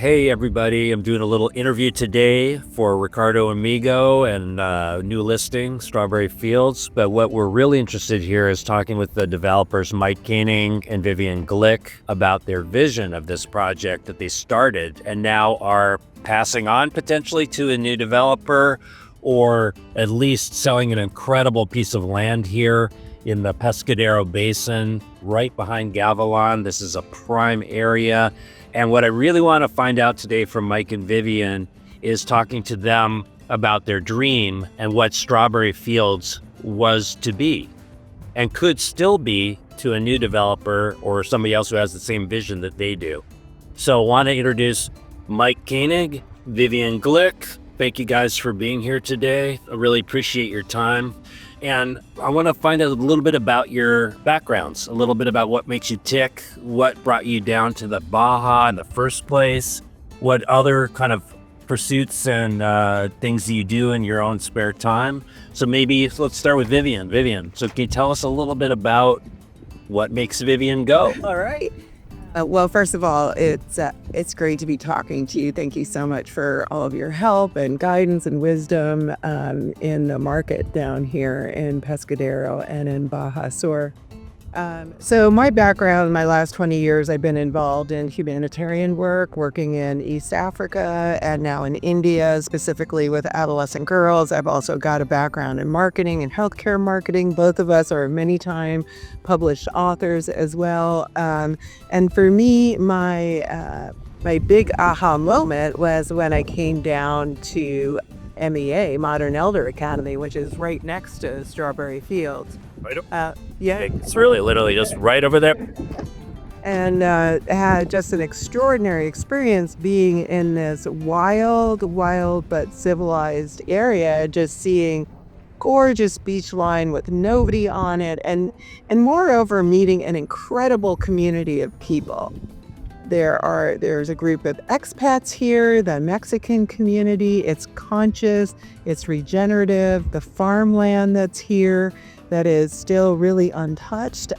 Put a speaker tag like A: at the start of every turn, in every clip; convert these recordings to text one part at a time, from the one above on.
A: Hey everybody, I'm doing a little interview today for Ricardo Amigo and new listing, Strawberry Fields. But what we're really interested here is talking with the developers Mike Koenig and Vivian Glyck about their vision of this project that they started and now are passing on potentially to a new developer, or at least selling an incredible piece of land here in the Pescadero Basin, right behind Gavilan. This is a prime area. And what I really want to find out today from Mike and Vivian is talking to them about their dream and what Strawberry Fields was to be and could still be to a new developer or somebody else who has the same vision that they do. So I want to introduce Mike Koenig, Vivian Glyck. Thank you guys for being here today. I really appreciate your time. And I want to find out a little bit about your backgrounds, a little bit about what makes you tick, what brought you down to the Baja in the first place, what other kind of pursuits and things that you do in your own spare time. So maybe let's start with Vivian. Vivian, so can you tell us a little bit about what makes Vivian go?
B: All right. Well, first of all, it's great to be talking to you. Thank you so much for all of your help and guidance and wisdom in the market down here in Pescadero and in Baja Sur. So my background, my last 20 years, I've been involved in humanitarian work, working in East Africa and now in India, specifically with adolescent girls. I've also got a background in marketing and healthcare marketing. Both of us are many-time published authors as well. And for me, my big aha moment was when I came down to MEA, Modern Elder Academy, which is right next to Strawberry Fields.
A: Right up.
B: Yeah.
A: It's really literally just right over there.
B: And had just an extraordinary experience being in this wild but civilized area, just seeing gorgeous beach line with nobody on it, and moreover meeting an incredible community of people. There's a group of expats here, the Mexican community. It's conscious, it's regenerative, the farmland that's here that is still really untouched.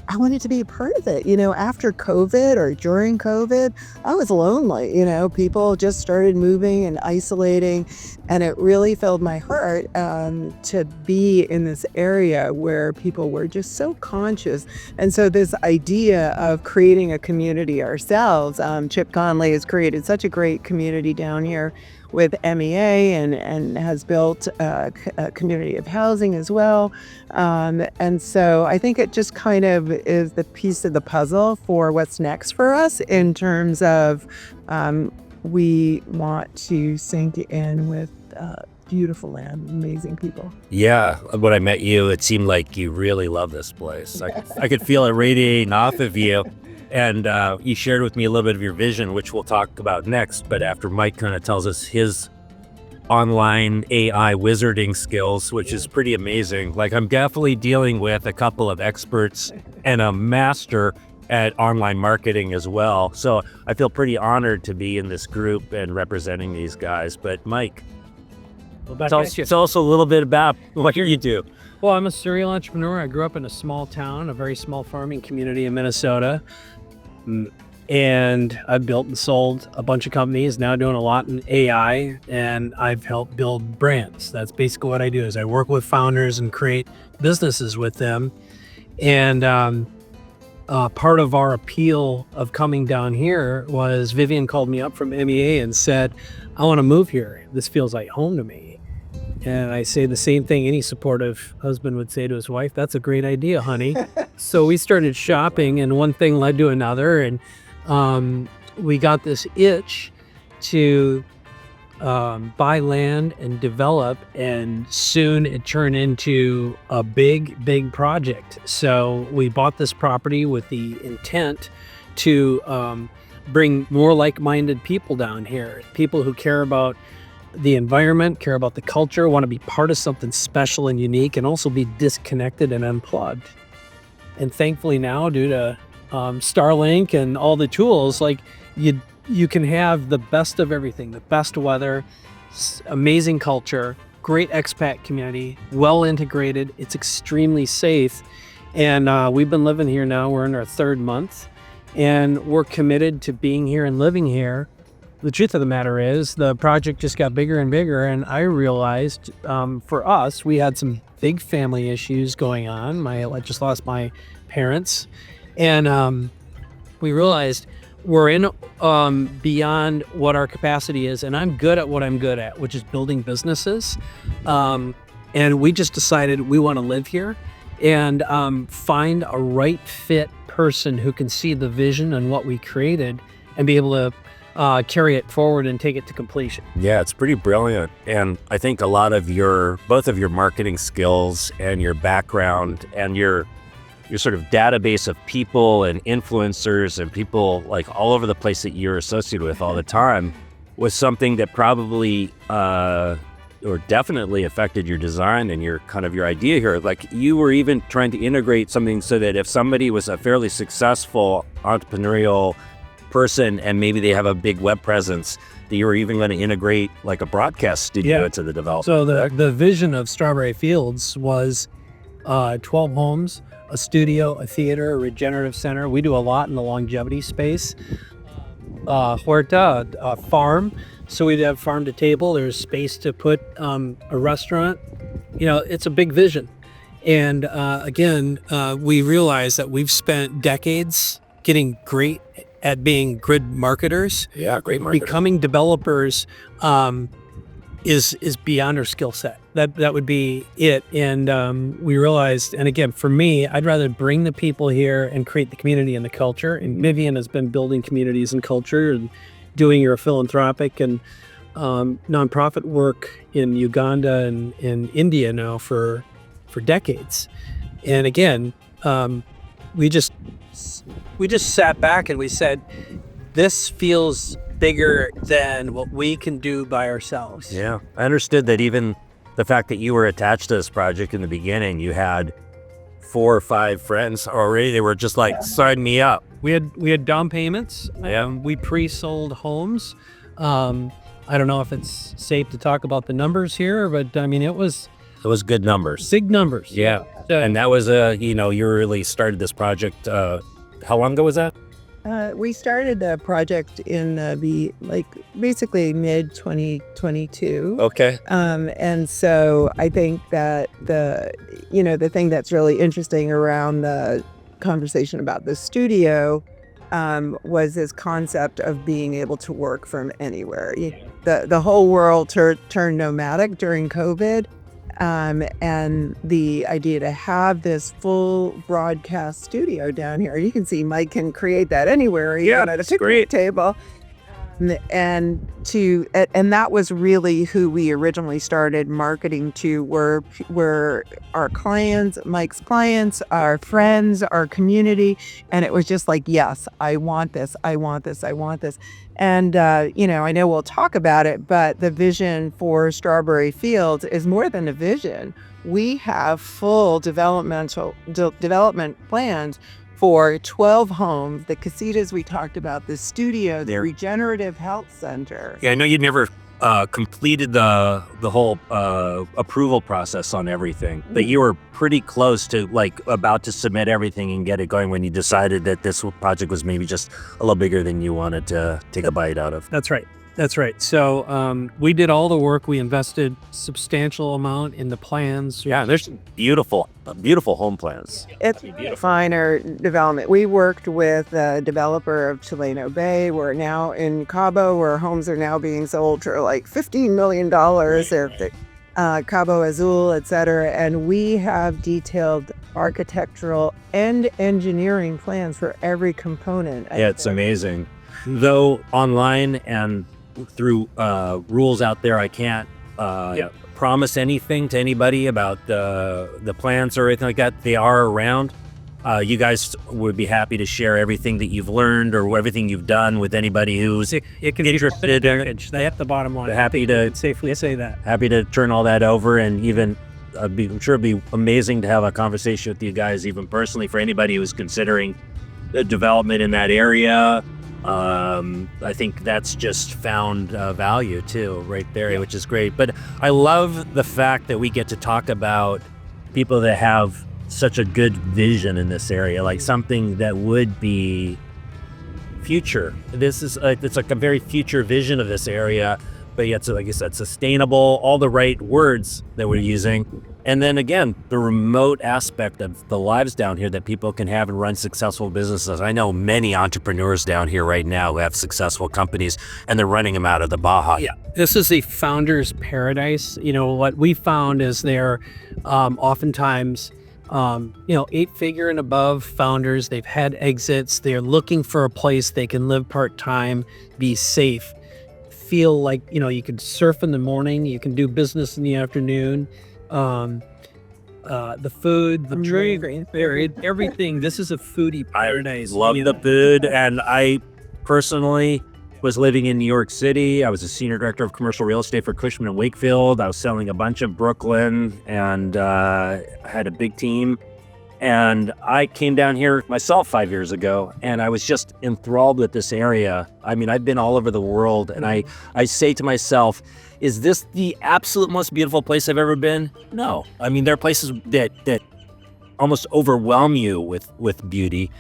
B: I wanted to be a part of it. After COVID or during COVID, I was lonely. People just started moving and isolating, and it really filled my heart to be in this area where people were just so conscious. And so this idea of creating a community ourselves, Chip Conley has created such a great community down here with MEA and has built a community of housing as well. And so I think it just kind of is the piece of the puzzle for what's next for us in terms of we want to sink in with beautiful land, amazing people.
A: Yeah, when I met you, it seemed like you really love this place. I could feel it radiating off of you. And you shared with me a little bit of your vision, which we'll talk about next. But after Mike kind of tells us his online AI wizarding skills, which is pretty amazing. Like, I'm definitely dealing with a couple of experts and a master at online marketing as well. So I feel pretty honored to be in this group and representing these guys. But Mike, tell us a little bit about what you do.
C: Well, I'm a serial entrepreneur. I grew up in a small town, a very small farming community in Minnesota. And I've built and sold a bunch of companies, now doing a lot in AI, and I've helped build brands. That's basically what I do, is I work with founders and create businesses with them. And part of our appeal of coming down here was Vivian called me up from MEA and said, I want to move here. This feels like home to me. And I say the same thing any supportive husband would say to his wife, that's a great idea, honey. So we started shopping, and one thing led to another, and we got this itch to buy land and develop, and soon it turned into a big project. So we bought this property with the intent to bring more like-minded people down here, people who care about the environment, care about the culture, want to be part of something special and unique, and also be disconnected and unplugged. And thankfully now, due to Starlink and all the tools, like you can have the best of everything, the best weather, amazing culture, great expat community, well integrated. It's extremely safe. And we've been living here now, we're in our third month. and we're committed to being here and living here. The truth of the matter is the project just got bigger and bigger, and I realized for us, we had some big family issues going on. I just lost my parents, and we realized we're in beyond what our capacity is, and I'm good at what I'm good at, which is building businesses. And we just decided we want to live here and find a right fit person who can see the vision and what we created and be able to carry it forward and take it to completion.
A: Yeah, it's pretty brilliant. And I think a lot of both of your marketing skills and your background and your sort of database of people and influencers and people like all over the place that you're associated with all the time was something that probably or definitely affected your design and your idea here. Like you were even trying to integrate something so that if somebody was a fairly successful entrepreneurial person and maybe they have a big web presence, that you were even going to integrate like a broadcast studio into the development.
C: So the vision of Strawberry Fields was 12 homes, a studio, a theater, a regenerative center. We do a lot in the longevity space. Huerta, a farm. So we'd have farm to table. There's space to put a restaurant. It's a big vision. And again, we realize that we've spent decades getting great at being good marketers.
A: Yeah, great marketers.
C: Becoming developers is beyond our skill set. That would be it. And we realized, and again, for me, I'd rather bring the people here and create the community and the culture. And Vivian has been building communities and culture and doing your philanthropic and nonprofit work in Uganda and in India now for decades. And again, we just sat back and we said, this feels bigger than what we can do by ourselves.
A: Yeah, I understood that even the fact that you were attached to this project in the beginning, you had 4 or 5 friends already. They were just like, sign me up.
C: We had down payments.
A: Yeah.
C: We pre-sold homes. I don't know if it's safe to talk about the numbers here, but I mean, it was
A: good numbers.
C: Big numbers.
A: Yeah. And that was you really started this project. How long ago was that?
B: We started the project in basically mid 2022.
A: Okay.
B: And so I think that the thing that's really interesting around the conversation about the studio was this concept of being able to work from anywhere. The whole world turned nomadic during COVID. And the idea to have this full broadcast studio down here, you can see Mike can create that anywhere, even at a picnic table. And that was really who we originally started marketing to, were our clients, Mike's clients, our friends, our community. And it was just like, yes, I want this, I want this, I want this. And, I know we'll talk about it, but the vision for Strawberry Fields is more than a vision. We have full development plans for 12 homes, the casitas we talked about, the studio, the Regenerative Health Center.
A: Yeah, I know you never completed the whole approval process on everything, but you were pretty close to about to submit everything and get it going when you decided that this project was maybe just a little bigger than you wanted to take a bite out of.
C: That's right. So we did all the work. We invested substantial amount in the plans.
A: Yeah, there's beautiful home plans.
B: It's finer development. We worked with the developer of Chileno Bay. We're now in Cabo, where homes are now being sold for like $15 million. They're Cabo Azul, et cetera. And we have detailed architectural and engineering plans for every component.
A: Yeah, it's amazing. Though online and through rules out there, I can't promise anything to anybody about the plans or anything like that. They are around. You guys would be happy to share everything that you've learned or everything you've done with anybody who's interested.
C: They have the bottom line.
A: Happy to
C: safely say that.
A: Happy to turn all that over, and even I'm sure it'd be amazing to have a conversation with you guys, even personally, for anybody who's considering the development in that area. I think that's just found value too, right there, which is great. But I love the fact that we get to talk about people that have such a good vision in this area, like something that would be future. This is it's like a very future vision of this area, but yet, so like you said, sustainable, all the right words that we're using. And then again, the remote aspect of the lives down here that people can have and run successful businesses. I know many entrepreneurs down here right now who have successful companies, and they're running them out of the Baja.
C: Yeah, this is a founder's paradise. What we found is they're oftentimes, 8-figure and above founders. They've had exits. They're looking for a place they can live part-time, be safe, feel like, you can surf in the morning, you can do business in the afternoon. The food, the drink, everything. This is a foodie paradise.
A: I love the food, and I personally was living in New York City. I was a senior director of commercial real estate for Cushman & Wakefield. I was selling a bunch of Brooklyn, and I had a big team. And I came down here myself 5 years ago, and I was just enthralled with this area. I mean, I've been all over the world, and I say to myself, is this the absolute most beautiful place I've ever been? No. I mean, there are places that almost overwhelm you with beauty.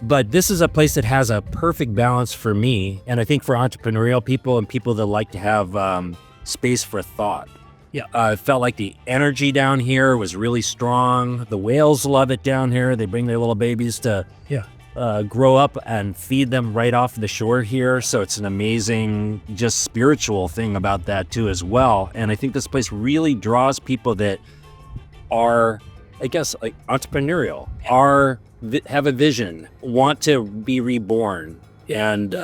A: But this is a place that has a perfect balance for me, and I think for entrepreneurial people and people that like to have space for thought.
C: Yeah,
A: I felt like the energy down here was really strong. The whales love it down here. They bring their little babies to grow up and feed them right off the shore here. So it's an amazing, just spiritual thing about that too as well. And I think this place really draws people that are, I guess, like entrepreneurial, have a vision, want to be reborn, and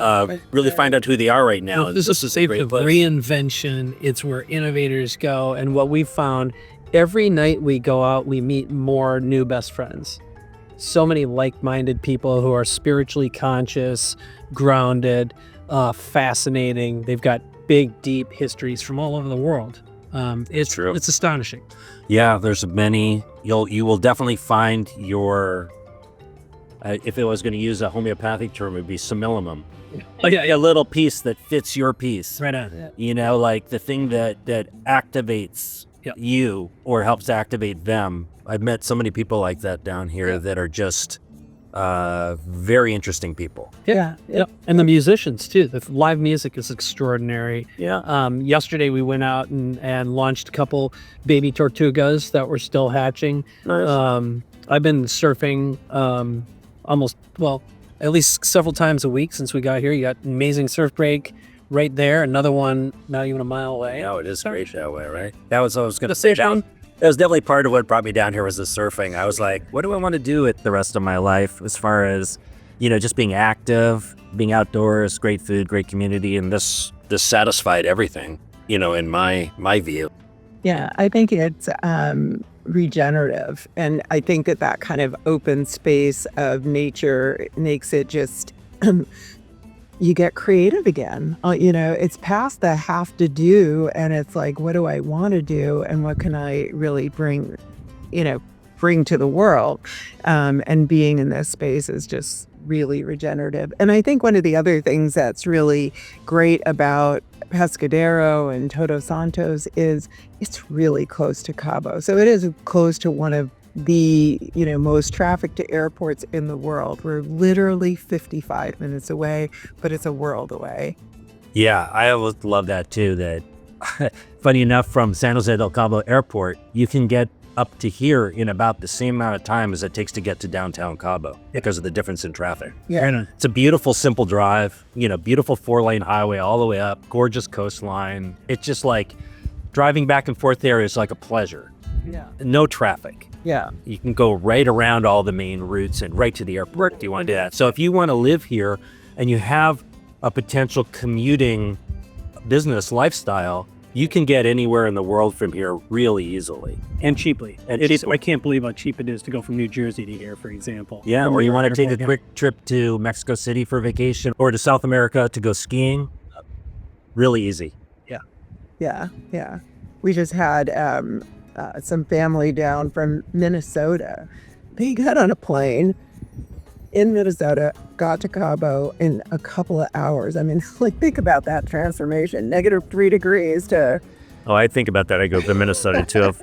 A: really find out who they are right now.
C: This is a safe reinvention. It's where innovators go. And what we've found, every night we go out, we meet more new best friends. So many like-minded people who are spiritually conscious, grounded, fascinating. They've got big, deep histories from all over the world. It's true. It's astonishing.
A: Yeah, there's many. You will definitely find your... if it was going to use a homeopathic term, it would be simillimum.
C: Oh, yeah.
A: A little piece that fits your piece.
C: Right on.
A: Yeah. Like the thing that activates you or helps activate them. I've met so many people like that down here that are just very interesting people.
C: Yeah. And the musicians, too. The live music is extraordinary.
A: Yeah.
C: Yesterday, we went out and launched a couple baby tortugas that were still hatching.
A: Nice.
C: I've been surfing... at least several times a week since we got here. You got amazing surf break right there. Another one not even a mile away.
A: No, it is great that way, right? That was what I was going to say. That was definitely part of what brought me down here was the surfing. I was like, what do I want to do with the rest of my life as far as, just being active, being outdoors, great food, great community, and this satisfied everything, in my view.
B: Yeah, I think it's regenerative. And I think that kind of open space of nature makes it just, you get creative again. It's past the have to do, and it's like, what do I want to do, and what can I really bring to the world? And being in this space is just really regenerative. And I think one of the other things that's really great about Pescadero and Todos Santos is it's really close to Cabo. So it is close to one of the most trafficked airports in the world. We're literally 55 minutes away, but it's a world away.
A: Yeah, I always love that too. That funny enough, from San Jose del Cabo Airport, you can get up to here in about the same amount of time as it takes to get to downtown Cabo because of the difference in traffic.
B: Yeah.
A: It's a beautiful, simple drive, beautiful 4-lane highway all the way up, gorgeous coastline. It's just like driving back and forth there is like a pleasure.
B: Yeah.
A: No traffic.
B: Yeah.
A: You can go right around all the main routes and right to the airport if you want to do that. So if you want to live here and you have a potential commuting business lifestyle, you can get anywhere in the world from here really easily.
C: And cheaply.
A: Cheaply.
C: I can't believe how cheap it is to go from New Jersey to here, for example.
A: Yeah, or you want to take a quick trip to Mexico City for vacation or to South America to go skiing. Really easy.
B: Yeah. We just had some family down from Minnesota. They got on a plane in Minnesota, got to Cabo in a couple of hours. I mean, think about that transformation. -3 degrees to...
A: Oh, I think about that. I go to Minnesota too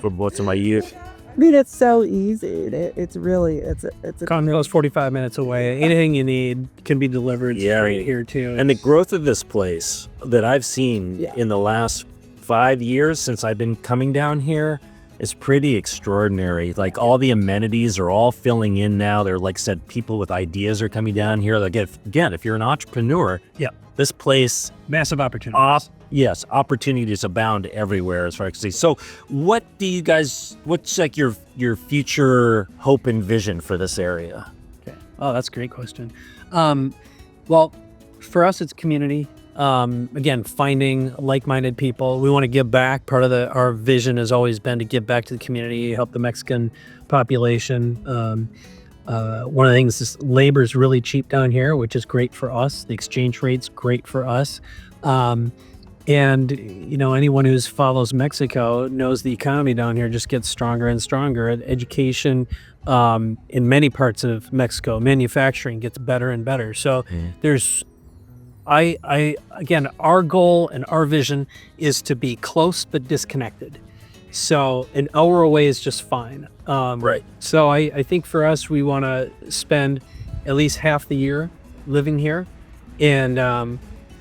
A: for most of my youth.
B: I mean, it's so easy. It's really, it's a
C: Conroe is 45 minutes away. Anything you need can be delivered right here too.
A: And the growth of this place that I've seen
B: Yeah.
A: in the last 5 years since I've been coming down here is pretty extraordinary. Like all the amenities are all filling in now. They're like said, people with ideas are coming down here. Like again, if you're an entrepreneur,
C: Yeah.
A: this place,
C: Massive opportunity.
A: yes, opportunities abound everywhere as far as I can see. So what do you guys, what's like your future hope and vision for this area?
C: Okay. Oh, that's a great question. Well, for us, it's community. Again, finding like-minded people. We want to give back. Part of our vision has always been to give back to the community, help the Mexican population. One of the things is labor is really cheap down here, which is great for us. The exchange rate's great for us. And, you know, anyone who follows Mexico knows the economy down here just gets stronger and stronger. Education in many parts of Mexico, manufacturing gets better and better. So there's, again, our goal and our vision is to be close but disconnected. So an hour away is just fine.
A: Right.
C: So I think for us, we want to spend at least half the year living here and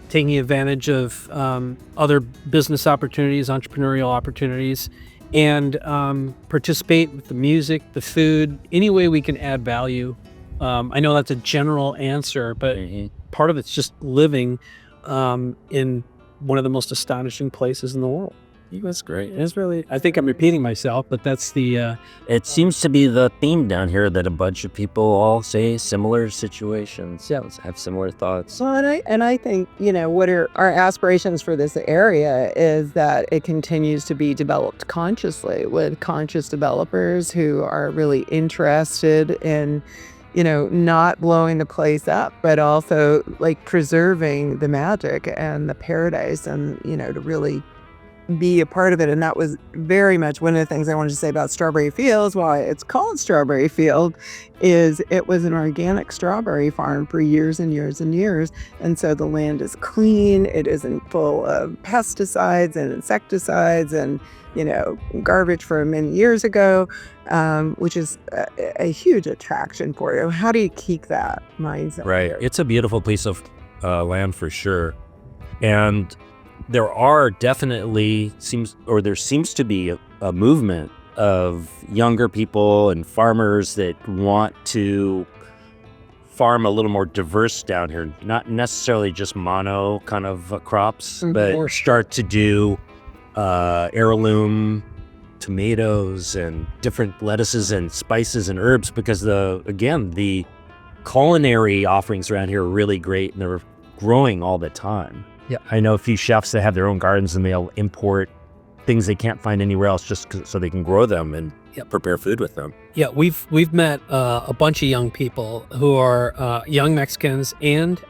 C: taking advantage of other business opportunities, entrepreneurial opportunities, and participate with the music, the food, any way we can add value. I know that's a general answer, but part of it's just living in one of the most astonishing places in the world.
A: That's great.
C: It's really, I think I'm repeating myself, but that's the...
A: It seems to be the theme down here that a bunch of people all say similar situations. Yeah, have similar thoughts.
B: Well, and I think, you know, what are our aspirations for this area is that it continues to be developed consciously with conscious developers who are really interested in, you know, not blowing the place up, but also like preserving the magic and the paradise and, you know, to really be a part of it. And that was very much one of the things I wanted to say about Strawberry Fields, why it's called Strawberry Field, is it was an organic strawberry farm for years and years and years. And so the land is clean. It isn't full of pesticides and insecticides and, you know, garbage from many years ago, which is a huge attraction for you. How do you keep that mindset?
A: Right. It's a beautiful piece of land for sure. And there are definitely there seems to be a movement of younger people and farmers that want to farm a little more diverse down here, not necessarily just mono kind of crops, but start to do heirloom tomatoes and different lettuces and spices and herbs, because the culinary offerings around here are really great and they're growing all the time.
C: Yeah,
A: I know a few chefs that have their own gardens and they'll import things they can't find anywhere else just so they can grow them and prepare food with them.
C: Yeah, we've met a bunch of young people who are young Mexicans and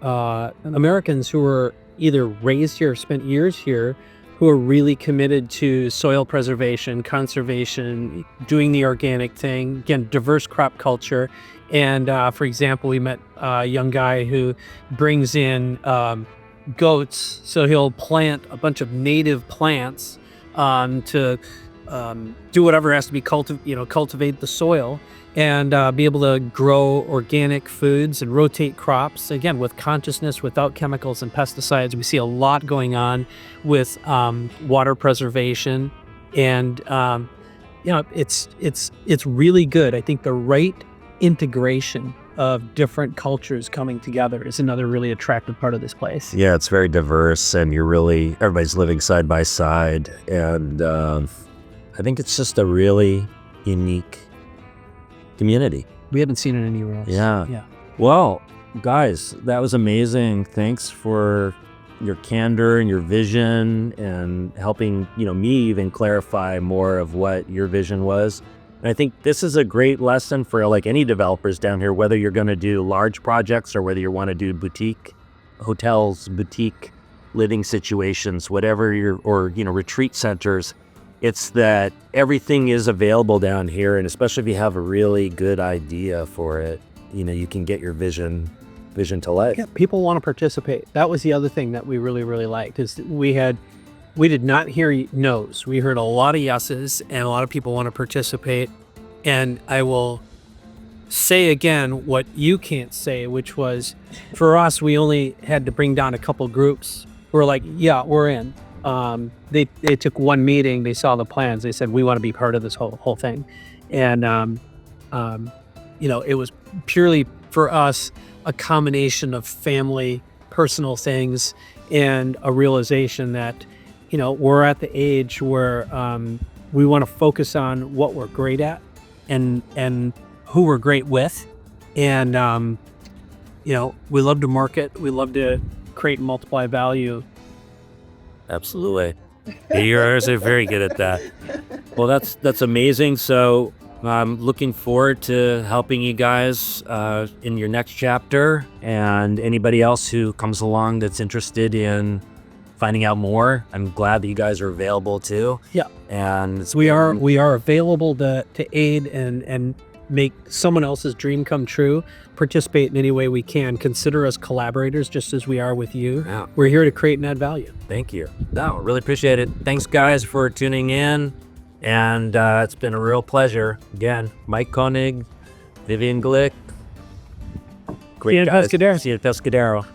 C: Americans who were either raised here or spent years here, who are really committed to soil preservation, conservation, doing the organic thing, again, diverse crop culture. And for example, we met a young guy who brings in goats. So he'll plant a bunch of native plants to do whatever has to be cultivate the soil and be able to grow organic foods and rotate crops, again, with consciousness, without chemicals and pesticides. We see a lot going on with water preservation. And, it's really good. I think the right integration of different cultures coming together is another really attractive part of this place.
A: Yeah, it's very diverse and everybody's living side by side. And I think it's just a really unique community.
C: We haven't seen it anywhere else.
A: Yeah. Well, guys, that was amazing. Thanks for your candor and your vision and helping, me even clarify more of what your vision was. And I think this is a great lesson for like any developers down here, whether you're going to do large projects or whether you want to do boutique hotels, boutique living situations, whatever retreat centers. It's that everything is available down here. And especially if you have a really good idea for it, you can get your vision to life.
C: Yeah, people want to participate. That was the other thing that we really, really liked, is we had we did not hear no's. We heard a lot of yeses, and a lot of people want to participate. And I will say again what you can't say, which was, for us, we only had to bring down a couple groups. We're like, yeah, we're in. They took one meeting, they saw the plans, they said, we want to be part of this whole thing. And, it was purely for us a combination of family, personal things, and a realization that, we're at the age where we want to focus on what we're great at and who we're great with. And, we love to market. We love to create and multiply value.
A: Absolutely. You guys are very good at that. Well, that's amazing. So I'm looking forward to helping you guys in your next chapter, and anybody else who comes along that's interested in finding out more. I'm glad that you guys are available too.
C: Yeah.
A: And
C: we are available to aid and make someone else's dream come true, participate in any way we can, consider us collaborators just as we are with you.
A: Yeah.
C: We're here to create and add value.
A: Thank you. No, really appreciate it. Thanks guys for tuning in. And it's been a real pleasure. Again, Mike Koenigs, Vivian Glyck. Great guys. See you at Pescadero.